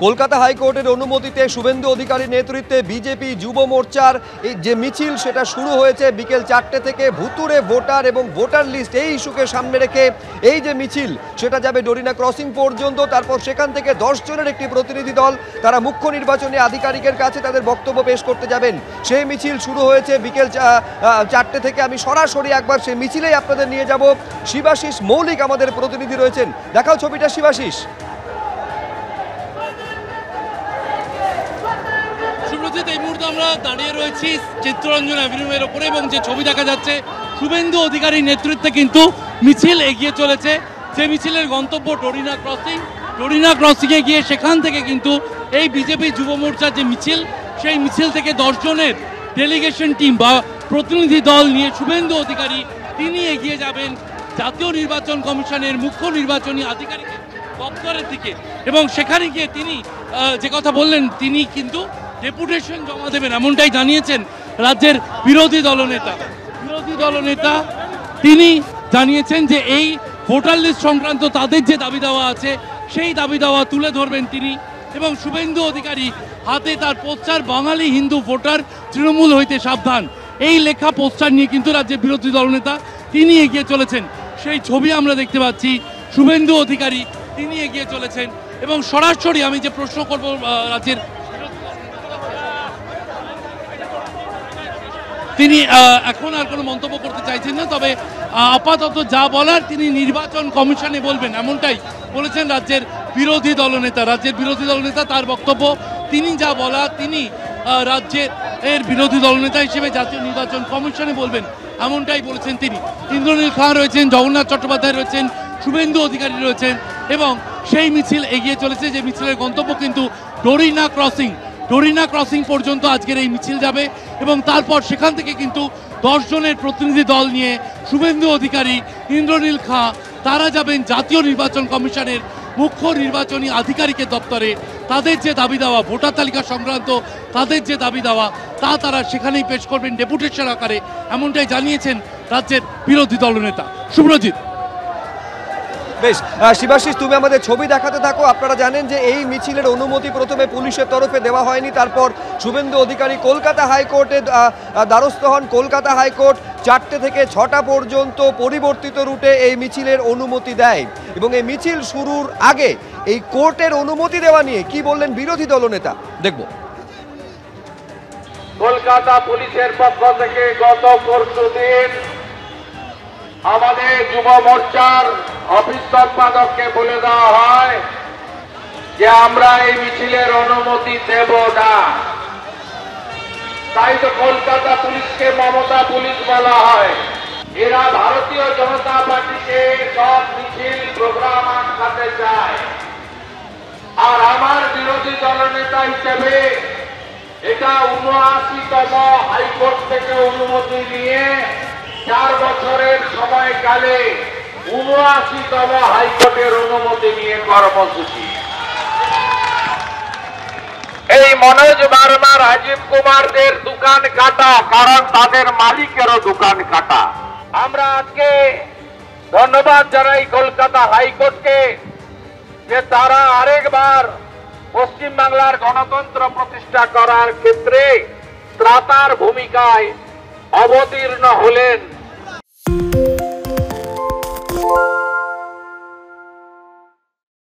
কলকাতা হাইকোর্টের অনুমতিতে শুভেন্দু অধিকারীর নেতৃত্বে বিজেপি যুব মোর্চার এই যে মিছিল সেটা শুরু হয়েছে বিকেল 4টে থেকে। ভুতুড়ে ভোটার এবং ভোটার লিস্ট এই ইস্যুকে সামনে রেখে এই যে মিছিল সেটা যাবে ডরিনা ক্রসিং পর্যন্ত। তারপর সেখান থেকে 10 জনের একটি প্রতিনিধি দল তারা মুখ্য নির্বাচনী আধিকারিকের কাছে তাদের বক্তব্য পেশ করতে যাবেন। সেই মিছিল শুরু হয়েছে বিকেল 4টে থেকে। আমি সরাসরি একবার সেই মিছিলেই আপনাদের নিয়ে যাব। শিবাশিস মৌলিক আমাদের প্রতিনিধি রয়েছেন, দেখাও ছবিটা শিবাশিস। এই মুহূর্তে আমরা দাঁড়িয়ে রয়েছি চিত্তরঞ্জন অ্যাভিনিউয়ের ওপরে এবং যে ছবি দেখা যাচ্ছে শুভেন্দু অধিকারীর নেতৃত্বে কিন্তু মিছিল এগিয়ে চলেছে। যে মিছিলের গন্তব্য ডরিনা ক্রসিংয়ে গিয়ে সেখান থেকে কিন্তু এই বিজেপি যুব মোর্চার যে মিছিল সেই মিছিল থেকে 10 জনের ডেলিগেশন টিম বা প্রতিনিধি দল নিয়ে শুভেন্দু অধিকারী তিনি এগিয়ে যাবেন জাতীয় নির্বাচন কমিশনের মুখ্য নির্বাচনী আধিকারিকের দপ্তরের দিকে এবং সেখানে গিয়ে তিনি যে কথা বললেন তিনি কিন্তু ডেপুটেশন জমা দেবেন এমনটাই জানিয়েছেন রাজ্যের বিরোধী দলনেতা। তিনি জানিয়েছেন যে এই ভোটার লিস্ট সংক্রান্ত তাদের যে দাবি দেওয়া আছে সেই দাবি দেওয়া তুলে ধরবেন তিনি। এবং শুভেন্দু অধিকারী হাতে তার পোস্টার বাঙালি হিন্দু ভোটার তৃণমূল হইতে সাবধান এই লেখা পোস্টার নিয়ে কিন্তু রাজ্যের বিরোধী দলনেতা তিনি এগিয়ে চলেছেন। সেই ছবি আমরা দেখতে পাচ্ছি শুভেন্দু অধিকারী তিনি এগিয়ে চলেছেন এবং সরাসরি আমি যে প্রশ্ন করব রাজ্যের তিনি এখন আর কোনো মন্তব্য করতে চাইছেন না, তবে আপাতত যা বলার তিনি নির্বাচন কমিশনে বলবেন এমনটাই বলেছেন রাজ্যের বিরোধী দলনেতা। তার বক্তব্য তিনি যা বলার তিনি রাজ্যের বিরোধী দলনেতা হিসেবে জাতীয় নির্বাচন কমিশনে বলবেন এমনটাই বলেছেন তিনি। ইন্দ্রনীল খাঁ রয়েছেন, জগন্নাথ চট্টোপাধ্যায় রয়েছেন, শুভেন্দু অধিকারী রয়েছেন এবং সেই মিছিল এগিয়ে চলেছে যে মিছিলের গন্তব্য কিন্তু ডরিনা ক্রসিং পর্যন্ত আজকের এই মিছিল যাবে এবং তারপর সেখান থেকে কিন্তু 10 জনের প্রতিনিধি দল নিয়ে শুভেন্দু অধিকারী, ইন্দ্রনীল খাঁ তারা যাবেন জাতীয় নির্বাচন কমিশনের মুখ্য নির্বাচনী আধিকারিকের দপ্তরে। তাদের যে দাবি দেওয়া ভোটার তালিকা সংক্রান্ত তাদের যে দাবি দেওয়া তা তারা সেখানেই পেশ করবেন ডেপুটেশন আকারে এমনটাই জানিয়েছেন রাজ্যের বিরোধী দলনেতা। শুভ্রজিৎ। বেশ শিবাশিস, তুমি আমাদের ছবি দেখাতে থাকো। আপনারা জানেন যে এই মিছিলের অনুমতি প্রথমে পুলিশের তরফে দেওয়া হয়নি, তারপর শুভেন্দু অধিকারী কলকাতা হাইকোর্টে দ্বারস্থ হন। কলকাতা হাইকোর্ট 4টে থেকে 6টা পর্যন্ত পরিবর্তিত রুটে এই মিছিলের অনুমতি দেয় এবং এই মিছিল শুরুর আগে এই কোর্টের অনুমতি দেওয়া নিয়ে কি বললেন বিরোধী দলনেতা দেখব। কলকাতা পুলিশের পক্ষ থেকে গত পরশুদিন আমাদের যুব মোর্চার অফিস সম্পাদককে বলে দেওয়া হয় যে আমরা এই মিছিলের অনুমতি দেব না। তাই তো কলকাতা পুলিশকে মমতা পুলিশ বলা হয়। এরা ভারতীয় জনতা পার্টিকে সব মিছিল প্রোগ্রাম আটকাতে চায়। আর আমার বিরোধী দলনেতা হিসেবে এটা 79তম হাইকোর্ট থেকে অনুমতি নিয়ে 4 বছরের সময়কালে 79তম হাইকোর্টের অনুমতি নিয়ে কর্মসূচি। এই মনোজ বার্মা, রাজীব কুমারদের দোকান কাটা, কারণ তাদের মালিকেরও দোকান কাটা। আমরা আজকে ধন্যবাদ জানাই কলকাতা হাইকোর্টকে যে তারা আরেকবার পশ্চিমবাংলার গণতন্ত্র প্রতিষ্ঠা করার ক্ষেত্রে ত্রাতার ভূমিকায় অবতীর্ণ হলেন।